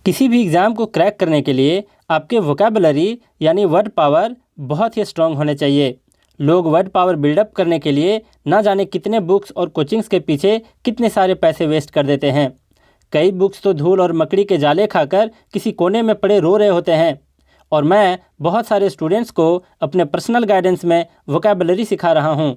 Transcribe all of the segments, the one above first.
किसी भी एग्ज़ाम को क्रैक करने के लिए आपके वोकैबुलरी यानी वर्ड पावर बहुत ही स्ट्रॉन्ग होने चाहिए। लोग वर्ड पावर बिल्डअप करने के लिए ना जाने कितने बुक्स और कोचिंग्स के पीछे कितने सारे पैसे वेस्ट कर देते हैं। कई बुक्स तो धूल और मकड़ी के जाले खाकर किसी कोने में पड़े रो रहे होते हैं। और मैं बहुत सारे स्टूडेंट्स को अपने पर्सनल गाइडेंस में वोकैबुलरी सिखा रहा हूँ।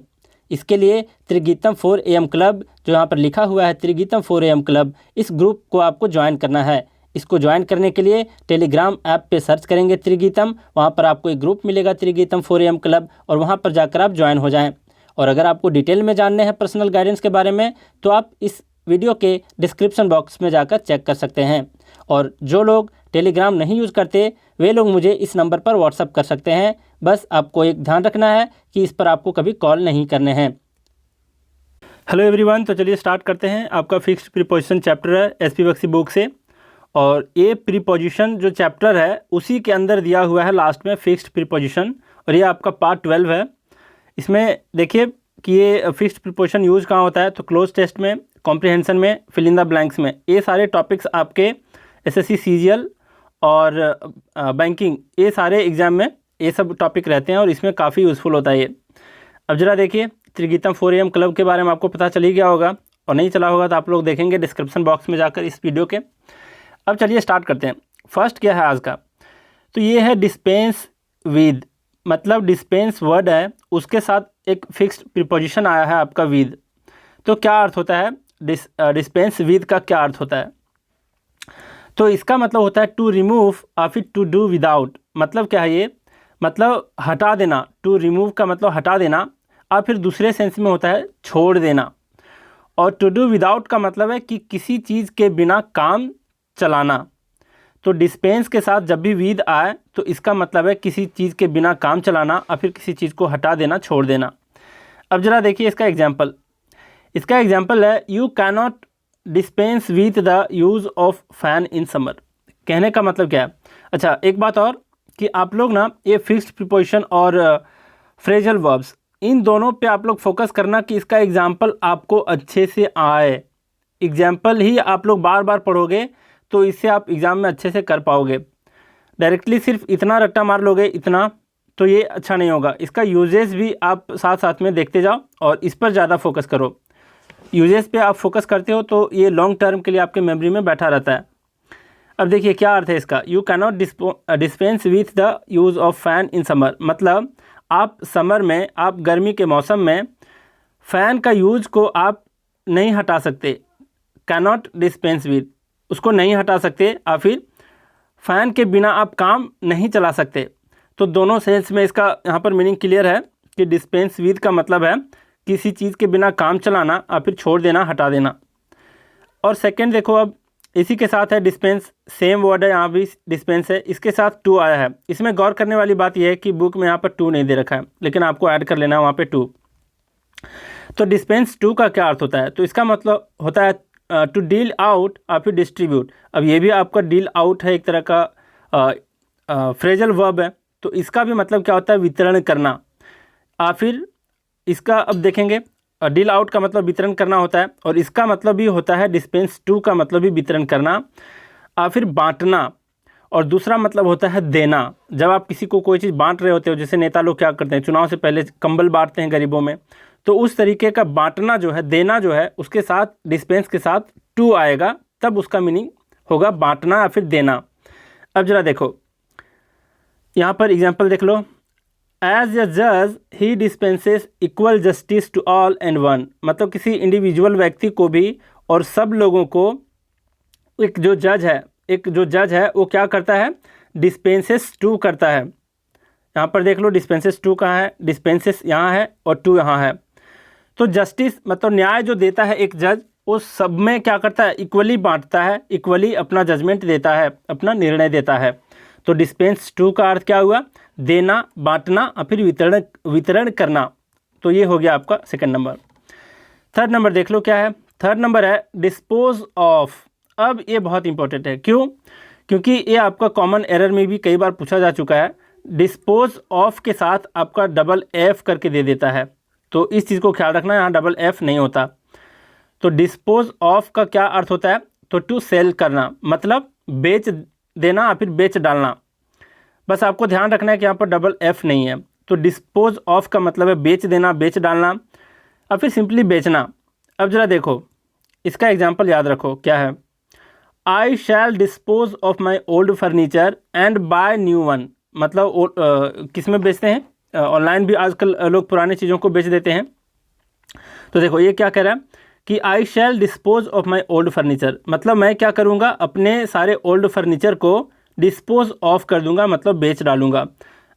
इसके लिए त्रिगीतम 4 AM क्लब, जो यहाँ पर लिखा हुआ है त्रिगीतम 4 AM क्लब, इस ग्रुप को आपको ज्वाइन करना है। इसको ज्वाइन करने के लिए टेलीग्राम ऐप पे सर्च करेंगे त्रिगीतम, वहाँ पर आपको एक ग्रुप मिलेगा त्रिगीतम 4 AM क्लब, और वहाँ पर जाकर आप ज्वाइन हो जाएं। और अगर आपको डिटेल में जानने हैं पर्सनल गाइडेंस के बारे में, तो आप इस वीडियो के डिस्क्रिप्शन बॉक्स में जाकर चेक कर सकते हैं। और जो लोग टेलीग्राम नहीं यूज़ करते वे लोग मुझे इस नंबर पर व्हाट्सअप कर सकते हैं। बस आपको एक ध्यान रखना है कि इस पर आपको कभी कॉल नहीं करने हैं। हेलो एवरीवन, तो चलिए स्टार्ट करते हैं। आपका फिक्स्ड प्रीपोजिशन चैप्टर है एसपी बख्शी बुक से, और ये प्रीपोजिशन जो चैप्टर है उसी के अंदर दिया हुआ है लास्ट में फिक्स्ड प्रीपोजिशन, और ये आपका पार्ट 12 है। इसमें देखिए कि ये फिक्स्ड प्रीपोजिशन यूज़ कहाँ होता है, तो क्लोज टेस्ट में, कॉम्प्रिहेंशन में, फिल इन द ब्लैंक्स में। ये सारे टॉपिक्स आपके एसएससी सीजीएल और बैंकिंग, ये सारे एग्जाम में ये सब टॉपिक रहते हैं और इसमें काफ़ी यूज़फुल होता है ये। अब जरा देखिए, त्रिगीतम 4 AM क्लब के बारे में आपको पता चल ही गया होगा, और नहीं चला होगा तो आप लोग देखेंगे डिस्क्रिप्शन बॉक्स में जाकर इस वीडियो के। अब चलिए स्टार्ट करते हैं। फर्स्ट क्या है आज का, तो ये है डिस्पेंस विद, मतलब डिस्पेंस वर्ड है, उसके साथ एक फिक्स्ड प्रीपोजिशन आया है आपका विद। तो क्या अर्थ होता है, डिस्पेंस विद का क्या अर्थ होता है? तो इसका मतलब होता है टू रिमूव और फिर टू डू विदाउट। मतलब क्या है ये, मतलब हटा देना। टू रिमूव का मतलब हटा देना, और फिर दूसरे सेंस में होता है छोड़ देना। और टू डू विदाउट का मतलब है कि किसी चीज़ के बिना काम चलाना। तो डिस्पेंस के साथ जब भी विद आए तो इसका मतलब है किसी चीज़ के बिना काम चलाना, और फिर किसी चीज़ को हटा देना, छोड़ देना। अब जरा देखिए इसका एग्जाम्पल। इसका एग्जाम्पल है you cannot dispense with the use of fan in summer. कहने का मतलब क्या है? अच्छा, एक बात और कि आप लोग ना ये फिक्स्ड प्रीपोजिशन और फ्रेजल वर्ब्स, इन दोनों पे आप लोग फोकस करना कि इसका एग्जाम्पल आपको अच्छे से आए। एग्जाम्पल ही आप लोग बार बार पढ़ोगे तो इससे आप एग्ज़ाम में अच्छे से कर पाओगे। डायरेक्टली सिर्फ इतना रट्टा मार लोगे इतना, तो ये अच्छा नहीं होगा। इसका यूजेस भी आप साथ साथ में देखते जाओ और इस पर ज़्यादा फोकस करो। यूजेस पे आप फोकस करते हो तो ये लॉन्ग टर्म के लिए आपके मेमोरी में बैठा रहता है। अब देखिए क्या अर्थ है इसका, you cannot dispense with the use of fan in summer. मतलब आप समर में, आप गर्मी के मौसम में फ़ैन का यूज़ को आप नहीं हटा सकते। कैनॉट डिस्पेंस विथ, उसको नहीं हटा सकते, और फिर फ़ैन के बिना आप काम नहीं चला सकते। तो दोनों सेंस में इसका यहाँ पर मीनिंग क्लियर है कि डिस्पेंस विथ का मतलब है किसी चीज़ के बिना काम चलाना, और फिर छोड़ देना, हटा देना। और सेकंड देखो, अब इसी के साथ है डिस्पेंस, सेम वर्ड है, यहाँ भी डिस्पेंस है, इसके साथ टू आया है। इसमें गौर करने वाली बात यह है कि बुक में यहाँ पर टू नहीं दे रखा है, लेकिन आपको ऐड कर लेना है वहाँ पे टू। तो डिस्पेंस टू का क्या अर्थ होता है, तो इसका मतलब होता है टू डील आउट और फिर डिस्ट्रीब्यूट। अब ये भी आपका डील आउट है, एक तरह का फ्रेजल वर्ब है। तो इसका भी मतलब क्या होता है, वितरण करना। और फिर इसका अब देखेंगे, डील आउट का मतलब वितरण करना होता है, और इसका मतलब भी होता है डिस्पेंस टू का मतलब भी वितरण करना, और फिर बांटना। और दूसरा मतलब होता है देना। जब आप किसी को कोई चीज़ बांट रहे होते हो, जैसे नेता लोग क्या करते हैं, चुनाव से पहले कंबल बांटते हैं गरीबों में, तो उस तरीके का बांटना जो है, देना जो है, उसके साथ डिस्पेंस के साथ टू आएगा, तब उसका मीनिंग होगा बांटना या फिर देना। अब जरा देखो यहाँ पर एग्जाम्पल देख लो। एज ए जज he dispenses equal justice to all and one. मतलब किसी इंडिविजुअल व्यक्ति को भी और सब लोगों को, एक जो जज है वो क्या करता है, डिस्पेंसेस टू करता है। यहाँ पर देख लो डिस्पेंसेस टू कहाँ है, डिस्पेंसेस यहाँ है और टू यहाँ है। तो जस्टिस मतलब न्याय जो देता है एक जज, वो सब में क्या करता है, इक्वली बांटता है, इक्वली अपना जजमेंट देता है, अपना निर्णय देता है। तो डिस्पेंस टू का अर्थ क्या हुआ, देना, बांटना और फिर वितरण करना। तो ये हो गया आपका सेकंड नंबर। थर्ड नंबर देख लो क्या है, थर्ड नंबर है डिस्पोज ऑफ। अब ये बहुत इंपॉर्टेंट है, क्यों? क्योंकि ये आपका कॉमन एरर में भी कई बार पूछा जा चुका है। डिस्पोज ऑफ के साथ आपका डबल एफ करके दे देता है, तो इस चीज़ को ख्याल रखना, यहाँ डबल एफ नहीं होता। तो डिस्पोज ऑफ का क्या अर्थ होता है, तो टू सेल करना। मतलब बेच देना या फिर बेच डालना। बस आपको ध्यान रखना है कि यहाँ पर डबल एफ नहीं है। तो डिस्पोज ऑफ का मतलब है बेच देना, बेच डालना और फिर सिंपली बेचना। अब जरा देखो इसका एग्जाम्पल याद रखो क्या है। I shall dispose of my old furniture and buy new one. मतलब किस में बेचते हैं, ऑनलाइन भी आजकल लोग पुरानी चीज़ों को बेच देते हैं। तो देखो ये क्या कह रहा है कि I shall dispose of my old furniture, मतलब मैं क्या करूँगा, अपने सारे ओल्ड फर्नीचर को डिस्पोज ऑफ कर दूंगा, मतलब बेच डालूंगा।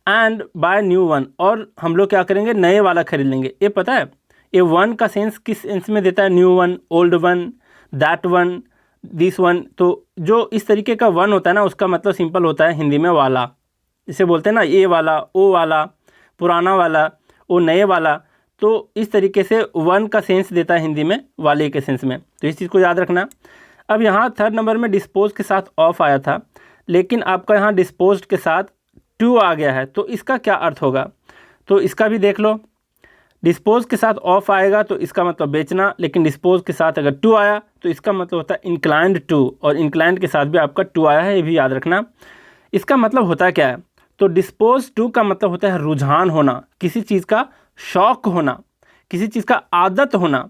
एंड बाय न्यू वन, और हम लोग क्या करेंगे, नए वाला खरीद लेंगे। ये पता है ये वन का सेंस किस सेंस में देता है, new one, old one, that one, this one. तो जो इस तरीके का वन होता है ना, उसका मतलब सिंपल होता है हिंदी में वाला। इसे बोलते हैं ना, ये वाला, ओ वाला, पुराना वाला, ओ नए वाला। तो इस तरीके से वन का सेंस देता है हिंदी में वाले के सेंस में। तो इस चीज़ को याद रखना। अब यहाँ थर्ड नंबर में डिस्पोज के साथ ऑफ आया था, लेकिन आपका यहाँ डिस्पोज्ड के साथ टू आ गया है। तो इसका क्या अर्थ होगा, तो इसका भी देख लो। डिस्पोज के साथ ऑफ आएगा तो इसका मतलब बेचना, लेकिन डिस्पोज के साथ अगर टू आया तो इसका मतलब होता है इंक्लाइंड टू, और इंक्लाइंड के साथ भी आपका टू आया है, ये भी याद रखना। इसका मतलब होता क्या है, तो डिस्पोज टू का मतलब होता है रुझान होना, किसी चीज़ का शौक होना, किसी चीज़ का आदत होना।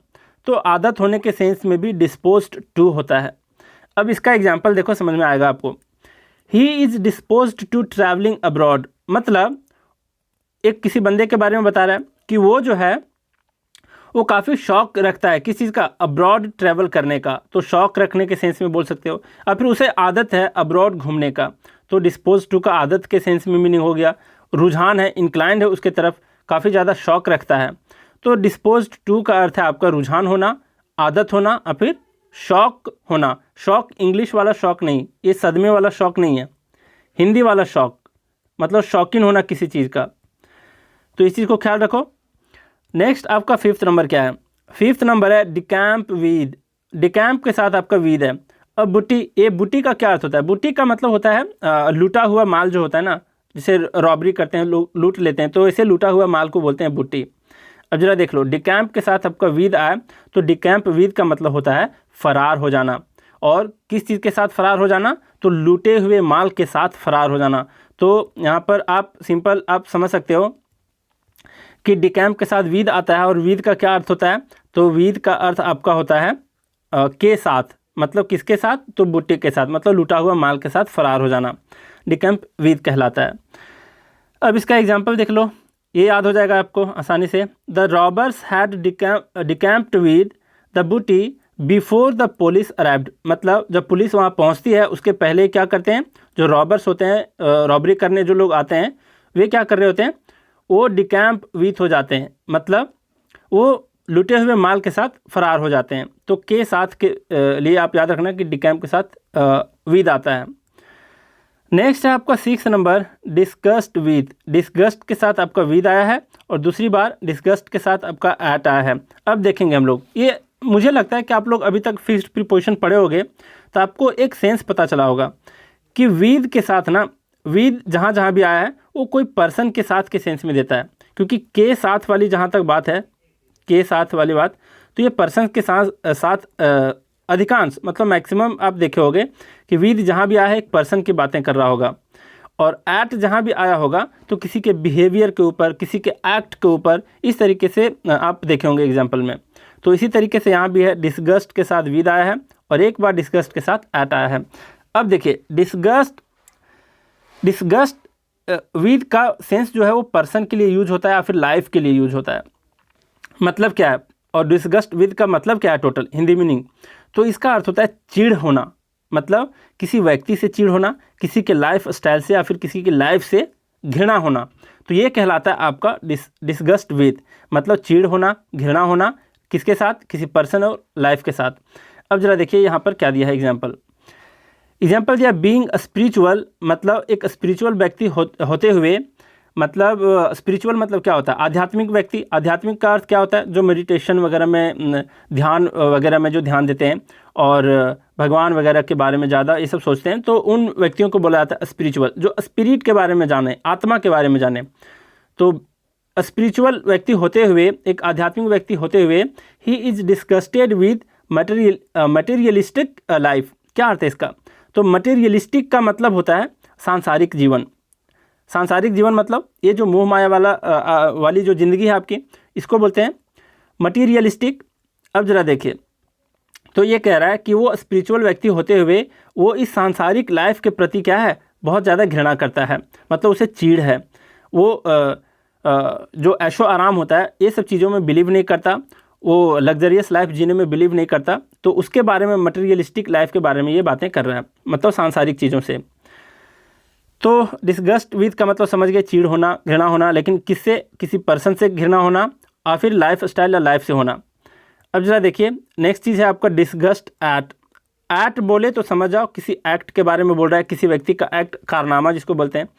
तो आदत होने के सेंस में भी डिस्पोज्ड टू होता है। अब इसका एग्जाम्पल देखो, समझ में आएगा आपको। He is disposed to travelling abroad, मतलब एक किसी बंदे के बारे में बता रहा है कि वो जो है वो काफ़ी शौक रखता है किस चीज़ का, अब्रॉड ट्रैवल करने का। तो शौक रखने के सेंस में बोल सकते हो, और फिर उसे आदत है अब्रॉड घूमने का। तो डिस्पोज टू का आदत के सेंस में मीनिंग हो गया, रुझान है, इंक्लाइंड है उसके तरफ, काफ़ी ज़्यादा शौक रखता है। तो डिस्पोज टू का अर्थ है आपका रुझान होना, आदत होना और फिर शौक होना। शौक इंग्लिश वाला शौक नहीं, ये सदमे वाला शौक नहीं है, हिंदी वाला शौक, मतलब शौकीन होना किसी चीज़ का। तो इस चीज़ को ख्याल रखो। नेक्स्ट आपका फिफ्थ नंबर क्या है, फिफ्थ नंबर है डिकैम्प वीद। डिकैम्प के साथ आपका वीद है। अब बुटी, ये बुटी का क्या अर्थ होता है, बुटी का मतलब होता है लूटा हुआ माल जो होता है ना, जिसे रॉबरी करते हैं लोग, लूट लेते हैं, तो इसे लूटा हुआ माल को बोलते हैं बुटी। अब जरा देख लो, डिकैम्प के साथ आपका वीद आया तो डिकैम्प वीद का मतलब होता है फरार हो जाना। और किस चीज़ के साथ फरार हो जाना, तो लूटे हुए माल के साथ फरार हो जाना। तो यहाँ पर आप सिंपल आप समझ सकते हो कि डिकैम्प के साथ वीद आता है, और वीद का क्या अर्थ होता है, तो वीद का अर्थ आपका होता है के साथ, मतलब किसके साथ, तो बुट्टी के साथ, मतलब लूटा हुआ माल के साथ फरार हो जाना, डिकैम्प वीद कहलाता है। अब इसका एग्जाम्पल देख लो, ये याद हो जाएगा आपको आसानी से। The robbers had decamped with the booty before the police arrived, मतलब जब पुलिस वहाँ पहुँचती है उसके पहले क्या करते हैं, जो रॉबर्स होते हैं, रॉबरी करने जो लोग आते हैं, वे क्या कर रहे होते हैं, वो डिकैम्प विथ हो जाते हैं, मतलब वो लुटे हुए माल के साथ फरार हो जाते हैं। तो के साथ के लिए आप याद रखना कि डिकैम्प के साथ विद आता है। नेक्स्ट है आपका six number disgust with. Disgust के साथ आपका विद आया है, और दूसरी बार डिस्गस्ट के साथ आपका एट आया है। अब देखेंगे हम लोग, ये मुझे लगता है कि आप लोग अभी तक फिक्स्ड प्रीपोजिशन पढ़े होंगे, तो आपको एक सेंस पता चला होगा कि विद के साथ ना, विद जहाँ जहाँ भी आया है वो कोई पर्सन के साथ के सेंस में देता है, क्योंकि के साथ वाली जहाँ तक बात है, के साथ वाली बात, तो ये पर्सन के साथ अधिकांश, मतलब मैक्सिमम आप देखे होंगे कि विद जहाँ भी आया है एक पर्सन की बातें कर रहा होगा, और एट जहाँ भी आया होगा तो किसी के बिहेवियर के ऊपर, किसी के एक्ट के ऊपर, इस तरीके से आप देखे होंगे एग्जाम्पल में। तो इसी तरीके से यहाँ भी है, डिस्गस्ट के साथ विद आया है और एक बार डिस्गस्ट के साथ एट आया है। अब देखिए डिस्गस्ट विद का सेंस जो है वो पर्सन के लिए यूज होता है या फिर लाइफ के लिए यूज होता है। मतलब क्या है, और डिस्गस्ट विद का मतलब क्या है टोटल हिंदी मीनिंग, तो इसका अर्थ होता है चिढ़ होना, मतलब किसी व्यक्ति से चिढ़ होना, किसी के लाइफ स्टाइल से या फिर किसी की लाइफ से घृणा होना। तो ये कहलाता है आपका डिस्गस्ट विद, मतलब चिढ़ होना, घृणा होना, किसके साथ, किसी पर्सन और लाइफ के साथ। अब जरा देखिए यहाँ पर क्या दिया है एग्जाम्पल दिया बीइंग स्पिरिचुअल, मतलब एक स्पिरिचुअल व्यक्ति होते हुए, मतलब स्पिरिचुअल मतलब क्या होता है, आध्यात्मिक व्यक्ति। आध्यात्मिक का अर्थ क्या होता है, जो मेडिटेशन वगैरह में, ध्यान वगैरह में जो ध्यान देते हैं और भगवान वगैरह के बारे में ज़्यादा ये सब सोचते हैं, तो उन व्यक्तियों को बोला जाता है स्पिरिचुअल, जो स्पिरिट के बारे में जाने, आत्मा के बारे में जाने। तो स्पिरिचुअल व्यक्ति होते हुए, एक आध्यात्मिक व्यक्ति होते हुए, he is disgusted with materialistic life. क्या अर्थ है इसका, तो मटेरियलिस्टिक का मतलब होता है सांसारिक जीवन। सांसारिक जीवन मतलब ये जो मोह माया वाली जो ज़िंदगी है आपकी, इसको बोलते हैं मटेरियलिस्टिक। अब जरा देखिए, तो ये कह रहा है कि वो स्पिरिचुअल व्यक्ति होते हुए वो इस सांसारिक लाइफ के प्रति क्या है, बहुत ज़्यादा घृणा करता है, मतलब उसे चीड़ है। वो जो ऐशो आराम होता है ये सब चीज़ों में बिलीव नहीं करता, वो लग्जरियस लाइफ जीने में बिलीव नहीं करता। तो उसके बारे में, मटेरियलिस्टिक लाइफ के बारे में ये बातें कर रहा है, मतलब सांसारिक चीज़ों से। तो डिस्गस्ट विद का मतलब समझ गए, चीड़ होना, घृणा होना, लेकिन किससे, किसी पर्सन से घृणा होना, और फिर लाइफ स्टाइल या लाइफ से होना। अब जरा देखिए, नेक्स्ट चीज़ है आपका डिस्गस्ट एट। एट बोले तो समझ जाओ किसी एक्ट के बारे में बोल रहा है, किसी व्यक्ति का एक्ट, कारनामा जिसको बोलते हैं।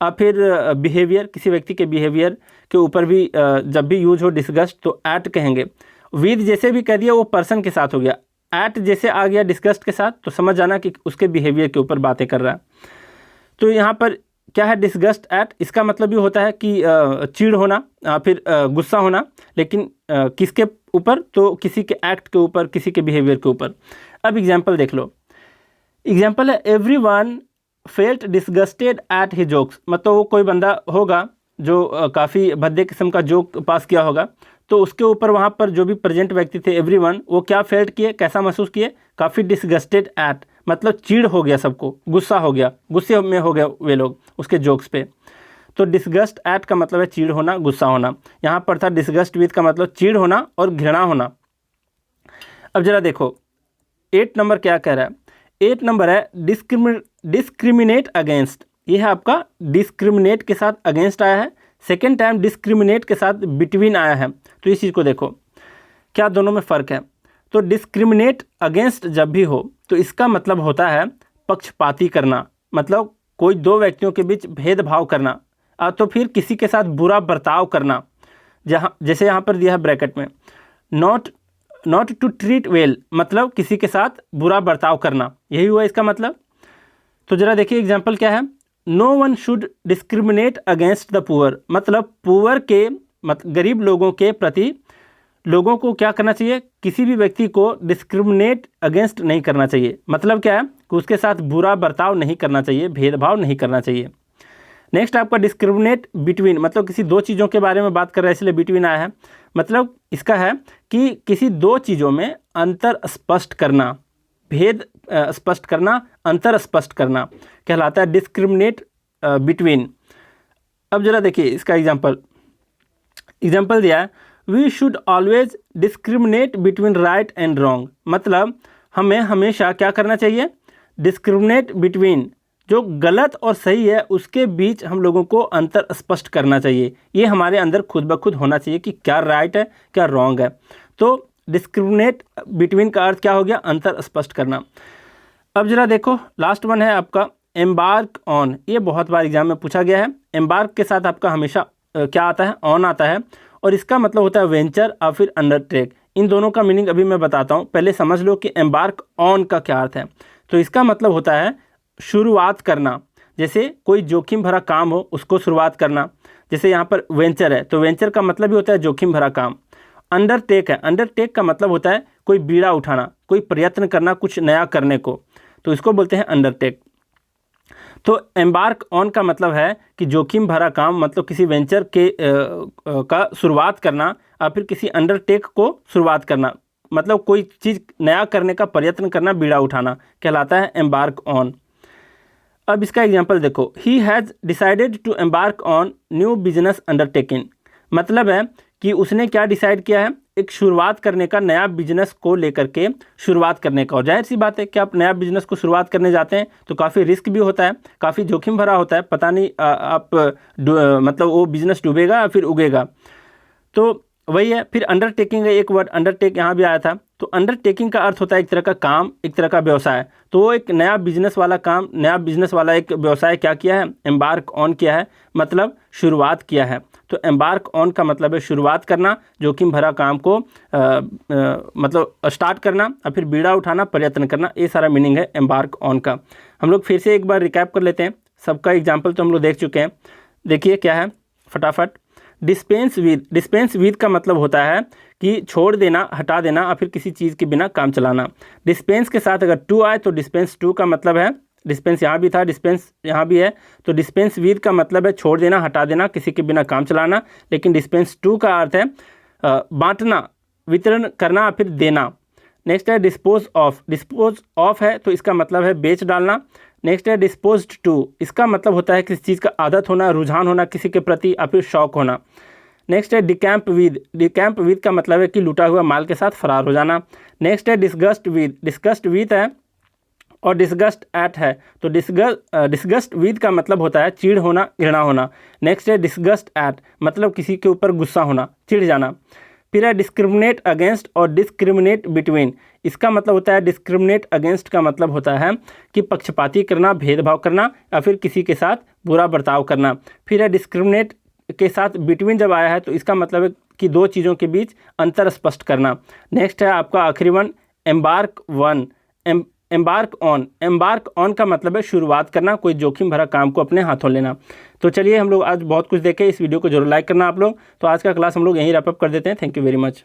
और फिर बिहेवियर, किसी व्यक्ति के बिहेवियर के ऊपर भी जब भी यूज हो डिस्गस्ट तो एट कहेंगे। विद जैसे भी कह दिया वो पर्सन के साथ हो गया, एट जैसे आ गया डिस्गस्ट के साथ तो समझ जाना कि उसके बिहेवियर के ऊपर बातें कर रहा है। तो यहाँ पर क्या है डिस्गस्ट एट, इसका मतलब भी होता है कि चीड़ होना, फिर गुस्सा होना, लेकिन किसके ऊपर, तो किसी के एक्ट के ऊपर, किसी के बिहेवियर के ऊपर। अब एग्जाम्पल देख लो, एग्जाम्पल है एवरीवन फेल्ट डिस्गस्टेड एट ही जोक्स, मतलब वो कोई बंदा होगा जो काफ़ी भद्दे किस्म का जोक पास किया होगा, तो उसके ऊपर वहाँ पर जो भी प्रेजेंट व्यक्ति थे एवरीवन, वो क्या फेल्ट किए, कैसा महसूस किए, काफ़ी डिस्गस्टेड एट, मतलब चीड़ हो गया, सबको गुस्सा हो गया, गुस्से में हो गया वे लोग उसके जोक्स पे। तो डिस्गस्ट एट का मतलब है चीड़ होना, गुस्सा होना। यहाँ पर था डिस्गस्ट विद का मतलब चीड़ होना और घृणा होना। अब जरा देखो 8 नंबर क्या कह रहा है। 8 नंबर है डिस्क्रिमिनेट अगेंस्ट। ये है आपका डिस्क्रिमिनेट के साथ अगेंस्ट आया है, सेकेंड टाइम डिस्क्रिमिनेट के साथ बिटवीन आया है। तो इस चीज़ को देखो क्या दोनों में फ़र्क है। तो डिस्क्रिमिनेट अगेंस्ट जब भी हो तो इसका मतलब होता है पक्षपाती करना, मतलब कोई दो व्यक्तियों के बीच भेदभाव करना, तो फिर किसी के साथ बुरा बर्ताव करना। जैसे यहाँ पर दिया है ब्रैकेट में, नॉट टू ट्रीट वेल, मतलब किसी के साथ बुरा बर्ताव करना, यही हुआ इसका मतलब। तो जरा देखिए एग्जाम्पल क्या है, no one should discriminate against the poor, मतलब पुअर के गरीब लोगों के प्रति लोगों को क्या करना चाहिए, किसी भी व्यक्ति को डिस्क्रिमिनेट अगेंस्ट नहीं करना चाहिए। मतलब क्या है कि उसके साथ बुरा बर्ताव नहीं करना चाहिए, भेदभाव नहीं करना चाहिए। नेक्स्ट आपका डिस्क्रिमिनेट बिटवीन, मतलब किसी दो चीज़ों के बारे में बात कर रहा है इसलिए बिटवीन आया है। मतलब इसका है कि किसी दो चीज़ों में अंतर स्पष्ट करना, भेद स्पष्ट करना, अंतर स्पष्ट करना कहलाता है डिस्क्रिमिनेट बिटवीन। अब जरा देखिए इसका एग्जाम्पल दिया है, we should always discriminate between right and wrong, मतलब हमें हमेशा क्या करना चाहिए, डिस्क्रिमिनेट बिटवीन, जो गलत और सही है उसके बीच हम लोगों को अंतर स्पष्ट करना चाहिए। ये हमारे अंदर खुद ब खुद होना चाहिए कि क्या राइट है क्या रॉन्ग है। तो डिस्क्रिमिनेट बिटवीन का अर्थ क्या हो गया, अंतर स्पष्ट करना। अब जरा देखो लास्ट वन है आपका एम्बार्क ऑन। ये बहुत बार एग्जाम में पूछा गया है। एम्बार्क के साथ आपका हमेशा क्या आता है, ऑन आता है, और इसका मतलब होता है वेंचर और फिर अंडरटेक। इन दोनों का मीनिंग अभी मैं बताता हूँ, पहले समझ लो कि एम्बार्क ऑन का क्या अर्थ है। तो इसका मतलब होता है शुरुआत करना, जैसे कोई जोखिम भरा काम हो उसको शुरुआत करना। जैसे यहाँ पर वेंचर है तो वेंचर का मतलब भी होता है जोखिम भरा काम। अंडरटेक है, अंडरटेक का मतलब होता है कोई बीड़ा उठाना, कोई प्रयत्न करना कुछ नया करने को, तो इसको बोलते हैं अंडरटेक। तो एम्बार्क ऑन का मतलब है कि जोखिम भरा काम, मतलब किसी वेंचर के का शुरुआत करना, और फिर किसी अंडरटेक को शुरुआत करना, मतलब कोई चीज़ नया करने का प्रयत्न करना, बीड़ा उठाना कहलाता है एम्बार्क ऑन। अब इसका एग्जांपल देखो, he has decided to embark on new business undertaking, मतलब है कि उसने क्या डिसाइड किया है, एक शुरुआत करने का, नया बिजनेस को लेकर के शुरुआत करने का। और जाहिर सी बात है कि आप नया बिजनेस को शुरुआत करने जाते हैं तो काफ़ी रिस्क भी होता है, काफ़ी जोखिम भरा होता है, पता नहीं आप मतलब वो बिजनेस डूबेगा या फिर उगेगा। तो वही है। फिर अंडरटेकिंग है, एक वर्ड अंडरटेक यहाँ भी आया था। तो अंडरटेकिंग का अर्थ होता है एक तरह का काम, एक तरह का व्यवसाय। तो वो एक नया बिजनेस वाला काम, नया बिजनेस वाला एक व्यवसाय क्या किया है, एम्बार्क ऑन किया है, मतलब शुरुआत किया है। तो एम्बार्क ऑन का मतलब है शुरुआत करना, जोखिम भरा काम को मतलब स्टार्ट करना, और फिर बीड़ा उठाना, प्रयत्न करना, ये सारा मीनिंग है एम्बार्क ऑन का। हम लोग फिर से एक बार रिकैप कर लेते हैं, सबका एग्जाम्पल तो हम लोग देख चुके हैं। देखिए क्या है फटाफट, डिस्पेंस विद का मतलब होता है कि छोड़ देना, हटा देना या फिर किसी चीज़ के बिना काम चलाना। डिस्पेंस के साथ अगर टू आए तो डिस्पेंस टू का मतलब है, डिस्पेंस यहाँ भी था, डिस्पेंस यहाँ भी है, तो डिस्पेंस विद का मतलब है छोड़ देना, हटा देना, किसी के बिना काम चलाना। लेकिन डिस्पेंस टू का अर्थ है बांटना, वितरण करना या फिर देना। नेक्स्ट है डिस्पोज ऑफ है तो इसका मतलब है बेच डालना। नेक्स्ट है डिस्पोज्ड टू, इसका मतलब होता है किसी चीज़ का आदत होना, रुझान होना किसी के प्रति या फिर शौक होना। नेक्स्ट है डिकैम्प विद का मतलब है कि लूटा हुआ माल के साथ फरार हो जाना। नेक्स्ट है डिस्गस्ट विद है और डिस्गस्ट एट है, तो डिस्गस्ट विद का मतलब होता है चिढ़ होना, घृणा होना। नेक्स्ट है डिस्गस्ट एट, मतलब किसी के ऊपर गुस्सा होना, चिढ़ जाना। फिर है डिस्क्रिमिनेट अगेंस्ट और डिस्क्रिमिनेट बिटवीन, इसका मतलब होता है डिस्क्रिमिनेट अगेंस्ट का मतलब होता है कि पक्षपाती करना, भेदभाव करना या फिर किसी के साथ बुरा बर्ताव करना। फिर है डिस्क्रिमिनेट के साथ बिटवीन जब आया है तो इसका मतलब है कि दो चीज़ों के बीच अंतर स्पष्ट करना। नेक्स्ट है आपका आखिरी वन एम्बार्क ऑन का मतलब है शुरुआत करना, कोई जोखिम भरा काम को अपने हाथों लेना। तो चलिए हम लोग आज बहुत कुछ देखे, इस वीडियो को जरूर लाइक करना आप लोग। तो आज का क्लास हम लोग यहीं रैप अप कर देते हैं। Thank you very much.